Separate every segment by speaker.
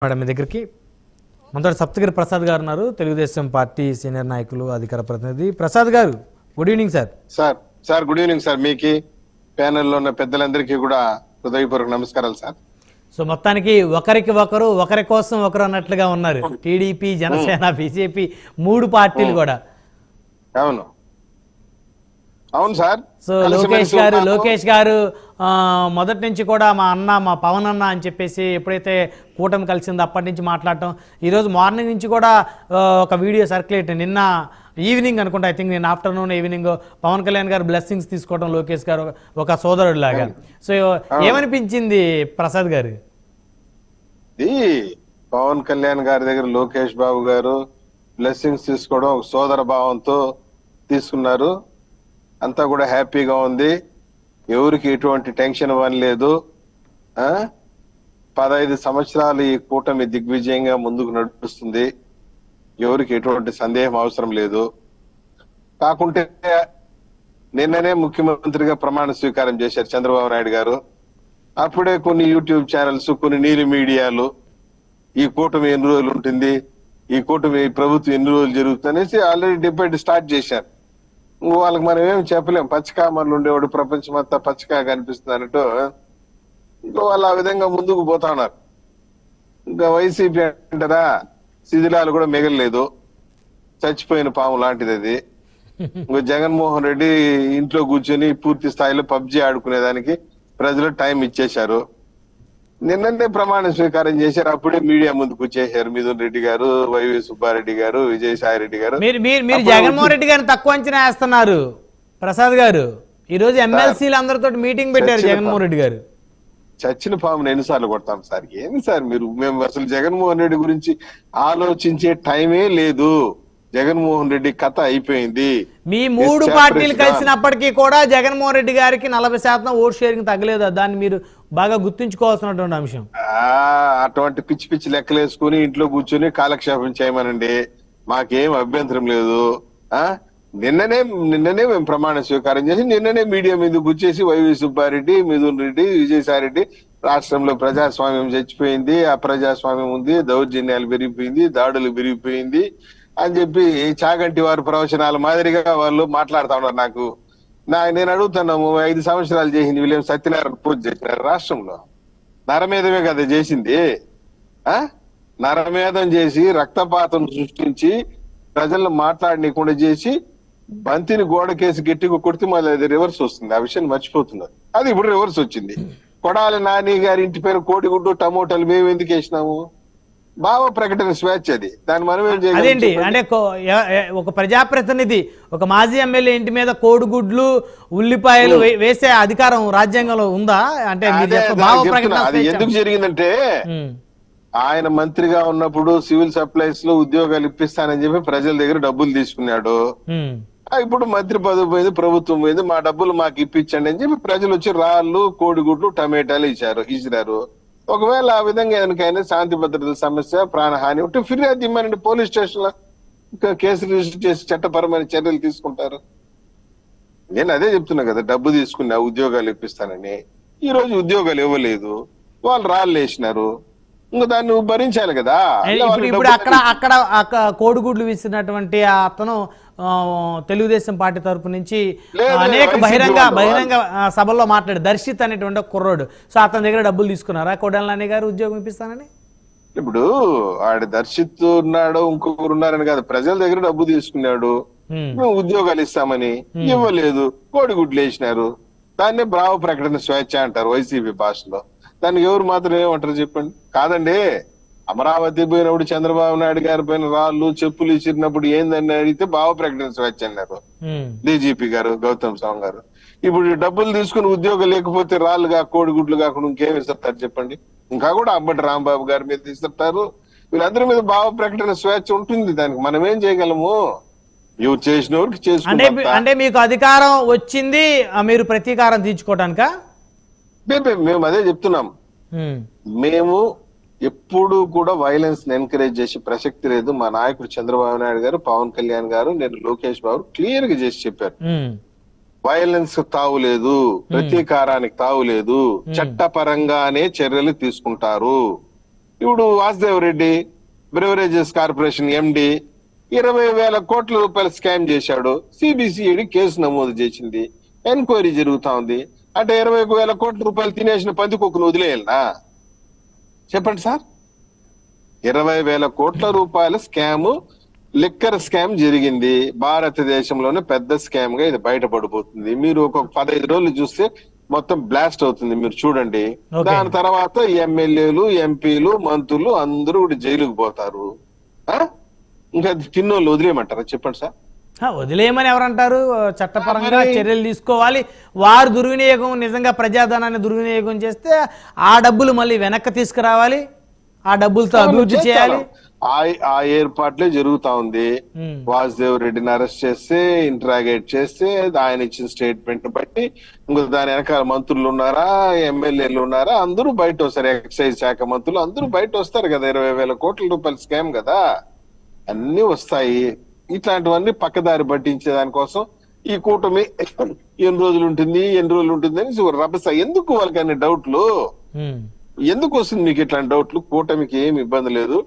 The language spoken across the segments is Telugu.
Speaker 1: మేడం మీ దగ్గరికి మొదటి సప్తగిరి ప్రసాద్ గారు ఉన్నారు, తెలుగుదేశం పార్టీ సీనియర్ నాయకులు, అధికార ప్రతినిధి. ప్రసాద్ గారు, good evening sir.
Speaker 2: Sir good evening sir. మీకు ప్యానెల్లో ఉన్న పెద్దలందరికీ కూడా హృదయపూర్వక నమస్కారాలు సార్.
Speaker 1: సో మొత్తానికి ఒకరికి ఒకరు, ఒకరి కోసం ఒకరు అన్నట్లుగా ఉన్నారు. టీడీపీ, జనసేన, బీజేపీ మూడు పార్టీలు కూడా.
Speaker 2: అవును సార్.
Speaker 1: సో లోకేష్ గారు మొదటి నుంచి కూడా మా అన్న, మా పవన్ అన్న అని చెప్పేసి ఎప్పుడైతే కూటమి కలిసిందో అప్పటి నుంచి మాట్లాడటం, ఈరోజు మార్నింగ్ నుంచి కూడా ఒక వీడియో సర్క్యులేట్, నిన్న ఈవినింగ్ అనుకుంటా, ఐ థింక్ నేను ఆఫ్టర్నూన్ ఈవినింగ్ పవన్ కళ్యాణ్ గారు బ్లెస్సింగ్స్ తీసుకోవడం లోకేష్ గారు ఒక సోదరుడు లాగా. సో ఏమనిపించింది ప్రసాద్ గారు?
Speaker 2: పవన్ కళ్యాణ్ గారి దగ్గర లోకేష్ బాబు గారు బ్లెస్సింగ్స్ తీసుకోవడం ఒక సోదర భావంతో తీసుకున్నారు. అంతా కూడా హ్యాపీగా ఉంది. ఎవరికి ఎటువంటి టెన్షన్ ఇవ్వలేదు. 15 సంవత్సరాలు ఈ కూటమి దిగ్విజయంగా ముందుకు నడుస్తుంది. ఎవరికి ఎటువంటి సందేహం అవసరం లేదు. కాకుంటే నిన్ననే ముఖ్యమంత్రిగా ప్రమాణ స్వీకారం చేశారు చంద్రబాబు నాయుడు గారు. అప్పుడే కొన్ని యూట్యూబ్ ఛానల్స్, కొన్ని నీలి మీడియాలు ఈ కూటమి ఎన్ని రోజులు ఉంటుంది, ఈ కూటమి ప్రభుత్వం ఎన్ని రోజులు జరుగుతుంది అనేసి ఆల్రెడీ డిబేట్ స్టార్ట్ చేశారు. వాళ్ళకి మనం ఏమి చెప్పలేం. పచ్చకామర్లు ఉండేవాడు ప్రపంచం అంతా పచ్చగా కనిపిస్తుంది అన్నట్టు ఇంకా వాళ్ళు ఆ విధంగా ముందుకు పోతా ఉన్నారు. ఇంకా వైసీపీ అంటారా, శిథిలాలు కూడా మిగలలేదు, చచ్చిపోయిన పాము లాంటిది అది. ఇంకా జగన్మోహన్ రెడ్డి ఇంట్లో కూర్చొని పూర్తి స్థాయిలో పబ్జీ ఆడుకునేదానికి ప్రజలు టైం ఇచ్చేశారు. నిన్ననే ప్రమాణ స్వీకారం చేశారు. అప్పుడే మీడియా ముందుకు వచ్చేసారు మిథున్ రెడ్డి గారు, వైవి సుబ్బారెడ్డి గారు, విజయసాయి రెడ్డి గారు.
Speaker 1: మీరు జగన్మోహన్ రెడ్డి గారిని తక్కువ అంచనా వేస్తున్నారు ప్రసాద్ గారు. ఈ రోజు ఎమ్మెల్సీలు అందరితో మీటింగ్ పెట్టారు జగన్మోహన్ రెడ్డి గారు.
Speaker 2: చచ్చిన పామును ఎన్నిసార్లు కొడతాం సార్? ఏంది సార్ మీరు? మేము అసలు జగన్మోహన్ రెడ్డి గురించి ఆలోచించే టైమే లేదు. జగన్మోహన్ రెడ్డి కథ అయిపోయింది.
Speaker 1: మీ మూడు పార్టీలు కలిసినప్పటికీ కూడా జగన్మోహన్ రెడ్డి గారికి 40% ఓట్ షేరింగ్ తగ్గలేదు. దాన్ని మీరు బాగా గుర్తుంచుకోవాల్సినటువంటి అంశం.
Speaker 2: అటువంటి పిచ్చి పిచ్చి లెక్కలేసుకుని ఇంట్లో కూర్చొని కాలక్షేపం చేయమనండి, మాకేం అభ్యంతరం లేదు. నిన్ననే మేము ప్రమాణ స్వీకారం చేసి నిన్ననే మీడియా మీద కూర్చేసి వైవి సుబ్బారెడ్డి, మిథున్ రెడ్డి, విజయసాయి రెడ్డి రాష్ట్రంలో ప్రజాస్వామ్యం చచ్చిపోయింది, అప్రజాస్వామ్యం ఉంది, దౌర్జన్యాలు పెరిగిపోయింది, దాడులు పెరిగిపోయింది అని చెప్పి చాగంటి వారి ప్రవచనాల మాదిరిగా వాళ్ళు మాట్లాడుతా ఉన్నారు. నేను అడుగుతున్నాము, 5 సంవత్సరాలు చేసింది వీళ్ళేం సత్యనారాయణ పూజ చేసినారు రాష్ట్రంలో? నరమేధమే కదా చేసింది. నరమేధం చేసి రక్తపాతం సృష్టించి ప్రజలను మాట్లాడనీయకుండా చేసి బంతిని గోడకేసి గట్టిగా కొడితే మళ్ళీ అది రివర్స్ వస్తుంది. ఆ విషయాన్ని మర్చిపోతున్నారు. అది ఇప్పుడు రివర్స్ వచ్చింది. కొడాలి నాని గారి ఇంటి పేరు కోడిగుడ్డు టమోటాలు మేము ఎందుకు వేసినాము? భావ ప్రకటన స్వేచ్ఛ అది. దాన్ని మనం ఏం చేయాలి?
Speaker 1: అంటే ఒక ప్రజాప్రతినిధి, ఒక మాజీ ఎమ్మెల్యే ఇంటి మీద కోడిగుడ్లు, ఉల్లిపాయలు వేసే అధికారం రాజ్యాంగంలో ఉందా? అంటే
Speaker 2: అది ఎందుకు జరిగిందంటే, ఆయన మంత్రిగా ఉన్నప్పుడు సివిల్ సప్లైస్ లో ఉద్యోగాలు ఇప్పిస్తానని చెప్పి ప్రజల దగ్గర డబ్బులు తీసుకున్నాడు. ఇప్పుడు మంత్రి పదవి పోయింది, ప్రభుత్వం పోయింది, మా డబ్బులు మాకు ఇప్పించండి అని చెప్పి ప్రజలు వచ్చి రాళ్ళు, కోడిగుడ్లు, టమాటాలు ఇచ్చినారు. ఒకవేళ ఆ విధంగా ఎందుకైనా శాంతి భద్రతల సమస్య, ప్రాణహాని ఉంటే ఫిర్యాదు ఇవ్వనండి, పోలీస్ స్టేషన్ లో కేసు రిజిస్టర్ చేసి చట్టపరమైన చర్యలు తీసుకుంటారు. నేను అదే చెప్తున్నా కదా, డబ్బు తీసుకున్నా ఉద్యోగాలు ఇప్పిస్తానని. ఈ రోజు ఉద్యోగాలు ఇవ్వలేదు, వాళ్ళు రాళ్ళు వేసినారు. ఇంకా దాన్ని భరించాలి కదా.
Speaker 1: ఇప్పుడు అక్కడ కోడిగుడ్లు విసిరినటువంటి అతను తెలుగుదేశం పార్టీ తరపు నుంచి అనేక బహిరంగ సభల్లో మాట్లాడు, దర్శిత్ అనేటువంటి కుర్రోడు. సో అతని దగ్గర డబ్బులు తీసుకున్నారా కొడాలి నాని గారు ఉద్యోగం ఇప్పిస్తానని?
Speaker 2: ఇప్పుడు ఆడ దర్శిత్ ఉన్నాడు, ఇంకొకరు ఉన్నారని కాదు, ప్రజల దగ్గర డబ్బు తీసుకున్నాడు. మేము ఉద్యోగాలు ఇస్తామని ఇవ్వలేదు, కోడిగుడ్లు వేసినారు. దాన్నే భావ ప్రకటన స్వేచ్ఛ అంటారు వైసీపీ భాషలో. దానికి ఎవరు మాత్రం ఏమంటారు చెప్పండి? కాదండి, అమరావతి పోయినప్పుడు చంద్రబాబు నాయుడు గారి పైన రాళ్ళు, చెప్పులు ఇచ్చినప్పుడు ఏందని అడిగితే భావ ప్రకటన స్వేచ్ఛ అన్నారు డీజీపీ గారు, గౌతమ్ సవాంగ్ గారు. ఇప్పుడు డబ్బులు తీసుకుని ఉద్యోగం లేకపోతే రాళ్ళుగా, కోడిగుడ్లు కాకుండా ఇంకేం ఇస్తారు చెప్పండి? ఇంకా కూడా అంబటి రాంబాబు గారి మీద ఇస్తారు. వీళ్ళందరి మీద భావ ప్రకటన స్వేచ్ఛ ఉంటుంది. దానికి మనం ఏం చేయగలము? ఎవరు చేసిన వరకు చేసుకుంటాం.
Speaker 1: అంటే మీకు అధికారం వచ్చింది, మీరు ప్రతీకారం తీర్చుకోవడానిక?
Speaker 2: మేము అదే చెప్తున్నాం. మేము ఎప్పుడు కూడా వైలెన్స్ ఎంకరేజ్ చేసే ప్రసక్తి లేదు. మా నాయకుడు చంద్రబాబు నాయుడు గారు, పవన్ కళ్యాణ్ గారు, నేను లోకేష్ బాబు క్లియర్ గా చేసి చెప్పారు. వైలెన్స్ తావులేదు, ప్రతీకారానికి తావులేదు, చట్టపరంగానే చర్యలు తీసుకుంటారు. ఇప్పుడు Vasudev Reddy beverages corporation MD 20,000 కోట్ల రూపాయలు స్కామ్ చేశాడు. సిబిసిఐడి కేసు నమోదు చేసింది, ఎంక్వైరీ జరుగుతా ఉంది. అంటే 20,000 కోట్ల రూపాయలు తినేసిన పందికొక్కును వదిలేయాలనా? చెప్పండి సార్. 20,000 కోట్ల రూపాయల స్కామ్, లిక్కర్ స్కామ్ జరిగింది. భారతదేశంలోనే పెద్ద స్కామ్ గా ఇది బయటపడిపోతుంది. మీరు ఒక 15 రోజులు చూస్తే మొత్తం బ్లాస్ట్ అవుతుంది. మీరు చూడండి. దాని తర్వాత ఎమ్మెల్యేలు, ఎంపీలు, మంత్రులు అందరూ కూడా జైలుకు పోతారు. ఇంకా తిన్నోళ్ళు వదిలేయమంటారా? చెప్పండి సార్.
Speaker 1: వదిలేయమని ఎవరంటారు? చట్టపరంగా చర్యలు తీసుకోవాలి. వారు దుర్వినియోగం, నిజంగా ప్రజాధనాన్ని దుర్వినియోగం చేస్తే ఆ డబ్బులు మళ్ళీ వెనక్కి తీసుకురావాలి, ఆ డబ్బులతో అభివృద్ధి చేయాలి.
Speaker 2: ఆ ఏర్పాట్లే జరుగుతా ఉంది. వాసుదేవ్ రెడ్డిని అరెస్ట్ చేస్తే, ఇంట్రాగేట్ చేస్తే, ఆయన ఇచ్చిన స్టేట్మెంట్ బట్టి ఇంకో దాని వెనకాల మంత్రులు ఉన్నారా, ఎమ్మెల్యేలు ఉన్నారా, అందరూ బయట వస్తారు. ఎక్సైజ్ శాఖ మంత్రులు అందరూ బయట వస్తారు కదా. 20,000 కోట్ల రూపాయల స్కామ్ కదా, అన్ని వస్తాయి. ఇట్లాంటివన్నీ పక్కదారి పట్టించే దానికోసం ఈ కూటమి ఎన్ని రోజులు ఉంటుంది అని రభస. ఎందుకు వాళ్ళకి అన్ని డౌట్లు? ఎందుకు వస్తుంది మీకు ఇట్లాంటి డౌట్లు? కూటమికి ఏమి ఇబ్బంది లేదు.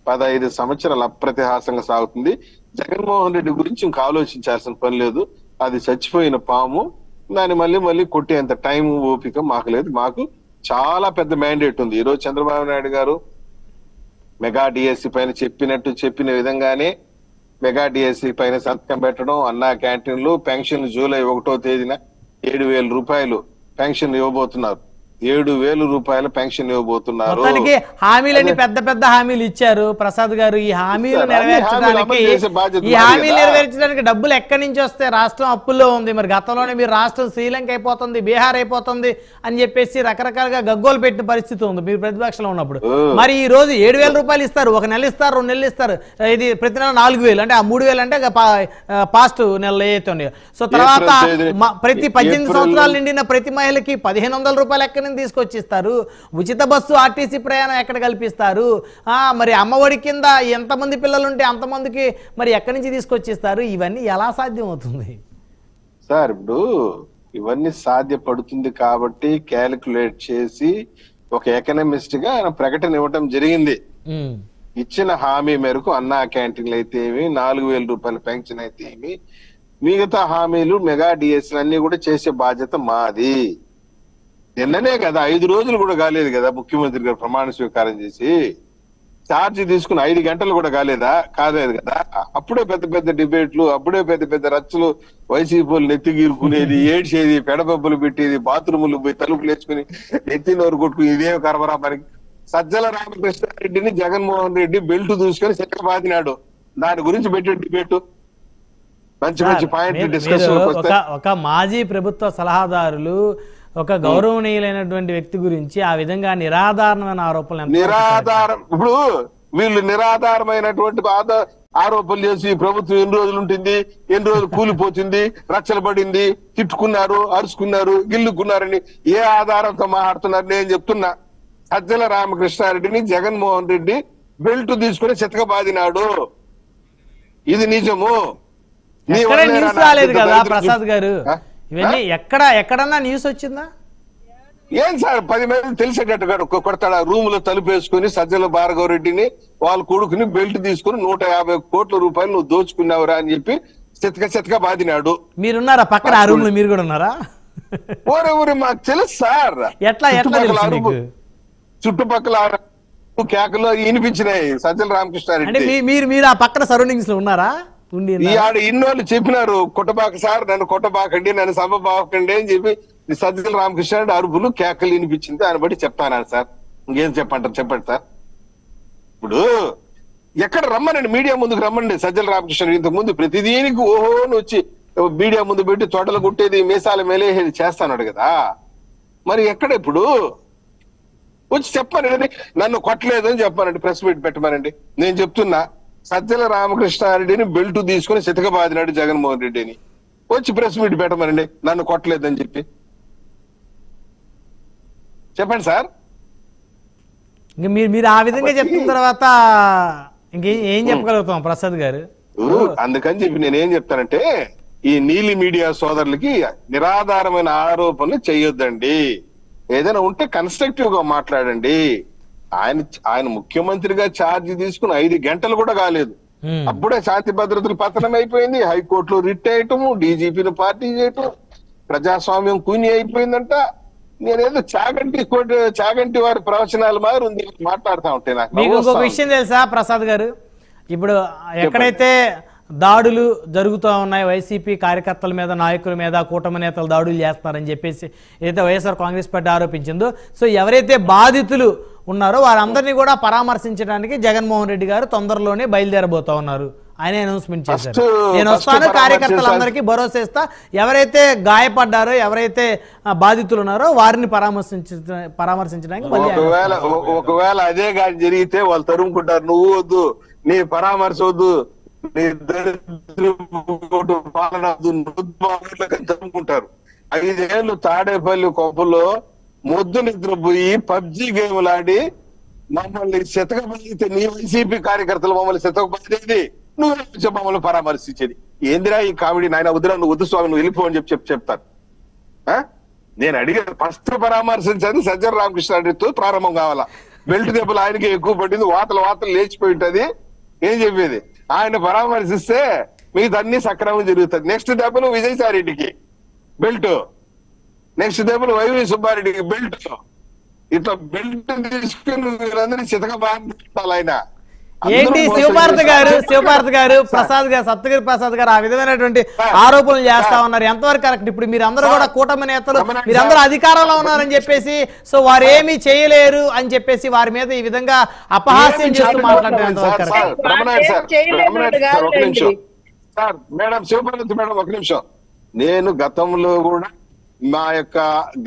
Speaker 2: 15 సంవత్సరాలు అప్రతిహాసంగా సాగుతుంది. జగన్మోహన్ రెడ్డి గురించి ఇంకా ఆలోచించాల్సిన పని లేదు. అది చచ్చిపోయిన పాము. దాన్ని మళ్ళీ కొట్టేంత టైం, ఓపిక మాకు లేదు. మాకు చాలా పెద్ద మ్యాండేట్ ఉంది. ఈరోజు చంద్రబాబు నాయుడు గారు మెగా డిఎస్సి పైన చెప్పిన విధంగానే మెగా డిఎస్సి పైన సంతకం పెట్టడం, అన్నా క్యాంటీన్లు, పెన్షన్ జూలై 1వ తేదీన 7,000 రూపాయలు పెన్షన్ ఇవ్వబోతున్నారు. 7,000 రూపాయల పెన్షన్ ఇవ్వబోతున్నారు.
Speaker 1: హామీలని పెద్ద పెద్ద హామీలు ఇచ్చారు ప్రసాద్ గారు. ఈ హామీలు నెరవేర్చడానికి డబ్బులు ఎక్కడి నుంచి వస్తే? రాష్ట్రం అప్పుల్లో ఉంది. మరి గతంలోనే మీరు రాష్ట్రం శ్రీలంక అయిపోతుంది, బీహార్ అయిపోతుంది అని చెప్పేసి రకరకాలుగా గగ్గోలు పెట్టిన పరిస్థితి ఉంది మీరు ప్రతిపక్షంలో ఉన్నప్పుడు. మరి ఈ రోజు 7,000 రూపాయలు ఇస్తారు, 1 నెల ఇస్తారు, 2 నెలలు ఇస్తారు. ఇది ప్రతి నెల 4,000, అంటే ఆ 3,000 అంటే పాస్ట్ నెలలో ఏతుంది. సో తర్వాత ప్రతి 18 సంవత్సరాలు నిండిన ప్రతి మహిళకి 1,500 రూపాయలు ఎక్కడి తీసుకొచ్చిస్తారు? ఉచిత బస్సు, ఆర్టీసీ ప్రయాణం ఎక్కడ కల్పిస్తారు? మరి అమ్మఒడి కింద ఎంతమంది పిల్లలు ఉంటే అంతమందికి మరి ఎక్కడి నుంచి తీసుకొచ్చిస్తారు? ఇవన్నీ ఎలా సాధ్యం అవుతుంది
Speaker 2: సార్? ఇప్పుడు ఇవన్నీ సాధ్యపడుతుంది కాబట్టి క్యాలిక్యులేట్ చేసి ఒక ఎకనామిస్ట్ గా ప్రకటన ఇవ్వడం జరిగింది. ఇచ్చిన హామీ మేరకు అన్నా క్యాంటీన్లు అయితే ఏమి, 4,000 రూపాయల పెన్షన్ అయితే ఏమి, మిగతా హామీలు మెగా డిఎస్లు అన్ని కూడా చేసే బాధ్యత మాది. నిన్ననే కదా, 5 రోజులు కూడా కాలేదు కదా ముఖ్యమంత్రి గారు ప్రమాణ స్వీకారం చేసి. ఛార్జ్ తీసుకుని 5 గంటలు కూడా కాలేదు కదా. అప్పుడే పెద్ద పెద్ద డిబేట్లు, అప్పుడే పెద్ద పెద్ద రచ్చలు, వైసీపీలు నెత్తిగీరుకునేది, ఏడ్చేది, పెడబొబ్బలు పెట్టేది, బాత్రూములు పోయి తలుపులు వేసుకుని నెత్తినోరు కొట్టుకుని ఇదేం కరవరా మనకి. సజ్జల రామకృష్ణారెడ్డిని జగన్మోహన్ రెడ్డి బెల్ట్ దూసుకొని చెక్క బాదినాడు. దాని గురించి పెట్టే డిబేట్ మంచి పాయింట్ డిస్కషన్.
Speaker 1: ఒక మాజీ ప్రభుత్వ సలహాదారులు, ఒక గౌరవనీయులైనటువంటి వ్యక్తి గురించి ఆ విధంగా నిరాధారమైన ఆరోపణలు,
Speaker 2: ఇప్పుడు వీళ్ళు నిరాధారమైనటువంటి ఆరోపణలు చేసి ప్రభుత్వం ఎన్ని రోజులు ఉంటుంది, ఎన్ని రోజులు కూలిపోతుంది, రచ్చలు పడింది, తిట్టుకున్నారు, అరుచుకున్నారు, గిల్లుకున్నారని ఏ ఆధారంతో మాట్లాడుతున్నారు? నేను చెప్తున్నా, సజ్జల రామకృష్ణారెడ్డిని జగన్మోహన్ రెడ్డి బెల్ట్ తీసుకుని చితకబాదినాడు. ఇది నిజము.
Speaker 1: న్యూస్ రాలేదు కదా ప్రసాద్ గారు? ఇవన్నీ ఎక్కడన్నా న్యూస్ వచ్చిందా?
Speaker 2: ఏం సార్ 10 మంది తెలిసేటట్టు కొడతాడా? రూమ్ లో తలుపు వేసుకుని సజ్జల భార్గవ రెడ్డిని వాళ్ళ కొడుకుని బెల్ట్ తీసుకుని 150 కోట్ల రూపాయలు నువ్వు దోచుకున్నావురా అని చెప్పి చితక బాదినాడు.
Speaker 1: మీరున్నారా పక్కన? ఆ రూమ్ లో మీరు కూడా ఉన్నారా?
Speaker 2: ఓరెవరు మాకు తెలుసు సార్.
Speaker 1: ఎట్లా
Speaker 2: చుట్టుపక్కల కేకలు వినిపించినాయి సజ్జల రామకృష్ణారెడ్డి.
Speaker 1: మీరు ఆ పక్కన సరౌండింగ్స్ లో ఉన్నారా?
Speaker 2: ఇన్నోళ్ళు చెప్పినారు, కొట్టబాక సార్, నన్ను కొట్టబాకండి, నన్ను సభబాకండి అని చెప్పి సజ్జల రామకృష్ణారెడ్డి అరుపులు, కేకలు వినిపించింది. దాన్ని బట్టి చెప్తాను సార్. ఇంకేం చెప్పండి సార్. ఇప్పుడు ఎక్కడ రమ్మనండి, మీడియా ముందుకు రమ్మండి. సజ్జల రామకృష్ణారెడ్డి ఇంతకు ముందు ప్రతిదీనికి ఓహోని వచ్చి మీడియా ముందు పెట్టి తోటలు కొట్టేది, మీసాల మేలేది చేస్తాడు కదా. మరి ఎక్కడ ఇప్పుడు వచ్చి చెప్పానండి, నన్ను కొట్టలేదు అని చెప్పానండి, ప్రెస్ మీట్ పెట్టమనండి. నేను చెప్తున్నా, సజ్జల రామకృష్ణారెడ్డిని బెల్ట్ తీసుకుని చితకబాదినాడు జగన్మోహన్ రెడ్డిని. వచ్చి ప్రెస్ మీట్ పెట్టమనండి, నన్ను కొట్టలేదని చెప్పి చెప్పండి సార్.
Speaker 1: మీరు ఆ విధంగా చెప్పిన తర్వాత ఇంకేం చెప్పగలుగుతాం ప్రసాద్ గారు?
Speaker 2: అందుకని చెప్పి నేనేం చెప్తానంటే, ఈ నీలి మీడియా సోదరులకి నిరాధారమైన ఆరోపణలు చేయొద్దండి. ఏదైనా ఉంటే కన్స్ట్రక్టివ్ గా మాట్లాడండి. ఆయన ఆయన ముఖ్యమంత్రిగా ఛార్జ్ తీసుకుని 5 గంటలు కూడా కాలేదు. అప్పుడే శాంతి భద్రతలు పతనం అయిపోయింది, హైకోర్టులో రిట్ అయ్యటము, డీజీపీని పార్టీ చేయటం, ప్రజాస్వామ్యం కూని అయిపోయిందంట. నేనేదో చాగంటి వారి ప్రవచనాలు మారి ఉంది మాట్లాడుతా ఉంటే నాకు
Speaker 1: మీకు ఇంకొక విషయం తెలుసా ప్రసాద్ గారు, ఇప్పుడు ఎక్కడైతే దాడులు జరుగుతూ ఉన్నాయి, వైసీపీ కార్యకర్తల మీద, నాయకుల మీద కూటమి నేతలు దాడులు చేస్తున్నారని చెప్పేసి ఏదైతే వైఎస్ఆర్ కాంగ్రెస్ పార్టీ ఆరోపించిందో, సో ఎవరైతే బాధితులు ఉన్నారో వారందరినీ కూడా పరామర్శించడానికి జగన్మోహన్ రెడ్డి గారు తొందరలోనే బయలుదేరబోతా ఉన్నారు. ఆయన అనౌన్స్మెంట్ చేశారు, నేను వస్తాను, కార్యకర్తలందరికీ భరోసా ఇస్తా, ఎవరైతే గాయపడ్డారో, ఎవరైతే బాధితులు ఉన్నారో వారిని పరామర్శించడానికి
Speaker 2: ఒకవేళ అదే కానీ జరిగితే వాళ్ళు తరుముకుంటారు. నువ్వు వద్దు, నీ పరామర్శ వద్దు, నీ పాలన తరుముకుంటారు. 5 ఏళ్ళు తాడేపల్లి కొప్పలో మొద్దు నిద్రపోయి పబ్జి గేమ్లు ఆడి మమ్మల్ని శతకబడితే, నీ వైసీపీ కార్యకర్తలు మమ్మల్ని శతకబడేది, నువ్వు మమ్మల్ని పరామర్శించేది. ఏందిరా ఈ కామెడీ నాయన, వద్దురా, నువ్వు వద్దు స్వామి, నువ్వు వెళ్ళిపో అని చెప్తాను. నేను అడిగేది ఫస్ట్ పరామర్శించేది సజ్జల రామకృష్ణారెడ్డితో ప్రారంభం కావాలా. బెల్ట్ దెబ్బలు ఆయనకి ఎక్కువ పట్టింది, వాతలు లేచిపోయి ఉంటది. ఏం చెప్పేది, ఆయన పరామర్శిస్తే మిగతా అన్ని సక్రమం జరుగుతుంది. నెక్స్ట్ దెబ్బలు విజయసాయి రెడ్డికి బెల్ట్, నెక్స్ట్ దెబ్బలు వైవి సుబ్బారెడ్డికి బెల్ట్. ఇట్లా బెల్ట్ తీసుకుని వీళ్ళందరినీ చితక బాగా ఆయన.
Speaker 1: ఏంటి శివపార్త గారు సప్తగిరి ప్రసాద్ గారు ఆ విధమైనటువంటి ఆరోపణలు చేస్తా ఉన్నారు, ఎంతవరకు కరెక్ట్? ఇప్పుడు మీరందరూ కూడా కూటమి నేతలు, మీరందరూ అధికారంలో ఉన్నారని చెప్పేసి, సో వారు ఏమీ చేయలేరు అని చెప్పేసి వారి మీద ఈ విధంగా అపహాస్యం చేస్తూ మాట్లాడడం
Speaker 2: మేడం శివపార్వతి మేడం, ఒక నిమిషం. నేను గతంలో కూడా మా యొక్క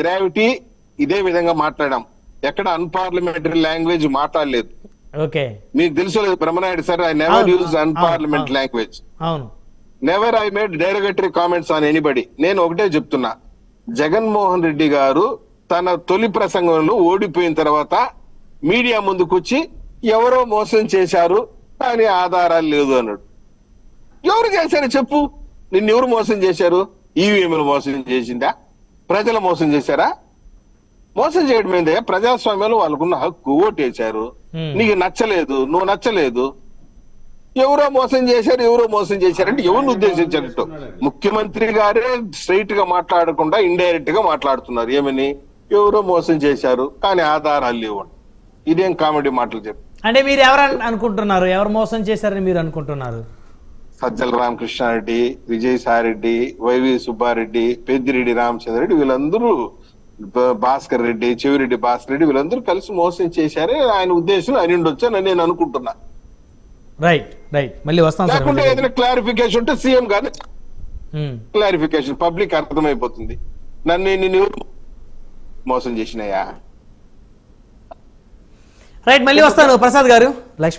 Speaker 2: గ్రావిటీ ఇదే విధంగా మాట్లాడాం, ఎక్కడ అన్పార్లమెంటరీ లాంగ్వేజ్ మాట్లాడలేదు.
Speaker 1: ఓకే,
Speaker 2: మీకు తెలుసు లేదు Brahmanayudu sir, I never use unparliamentary language, never I made derogatory comments on anybody. నేను ఒకటే చెప్తున్నా, జగన్మోహన్ రెడ్డి గారు తన తొలి ప్రసంగంలో ఓడిపోయిన తర్వాత మీడియా ముందుకొచ్చి ఎవరో మోసం చేశారు కానీ ఆధారాలు లేదు అన్నాడు. ఎవరు చేశారు చెప్పు, నిన్నెవరు మోసం చేశారు? ఈవీఎంలు మోసం చేసిందా? ప్రజలు మోసం చేశారా? మోసం చేయడం ఏందే, ప్రజాస్వామ్యంలో వాళ్ళకున్న హక్కు, ఓటేశారు, నీకు నచ్చలేదు, నువ్వు నచ్చలేదు, ఎవరో మోసం చేశారు అంటే ఎవరిని ఉద్దేశించారు? ముఖ్యమంత్రి గారే స్ట్రైట్ గా మాట్లాడకుండా ఇండైరెక్ట్ గా మాట్లాడుతున్నారు. ఏమని, ఎవరో మోసం చేశారు కానీ ఆధారాలు లేవు. ఇదేం కామెడీ మాటలు చెప్పు.
Speaker 1: అంటే మీరు ఎవరు అనుకుంటున్నారు, ఎవరు మోసం చేశారని మీరు అనుకుంటున్నారు?
Speaker 2: సజ్జల రామకృష్ణారెడ్డి, విజయసాయిరెడ్డి, వైవి సుబ్బారెడ్డి, పెద్దిరెడ్డి రామచంద్రరెడ్డి, వీళ్ళందరూ, భాస్కర్ రెడ్డి, చెవిరెడ్డి భాస్కర్ రెడ్డి, వీళ్ళందరూ కలిసి మోసం చేశారే ఆయన ఉద్దేశం అని ఉండొచ్చని నేను అనుకుంటున్నా.
Speaker 1: రైట్, మళ్ళీ వస్తాను.
Speaker 2: లేకుంటే ఏదైనా క్లారిఫికేషన్ ఉంటే సీఎం గారు క్లారిఫికేషన్ పబ్లిక్ అర్థమైపోతుంది, నిన్ను మోసం చేసినాయా.
Speaker 1: రైట్, మళ్ళీ వస్తాను ప్రసాద్ గారు. లక్ష్మి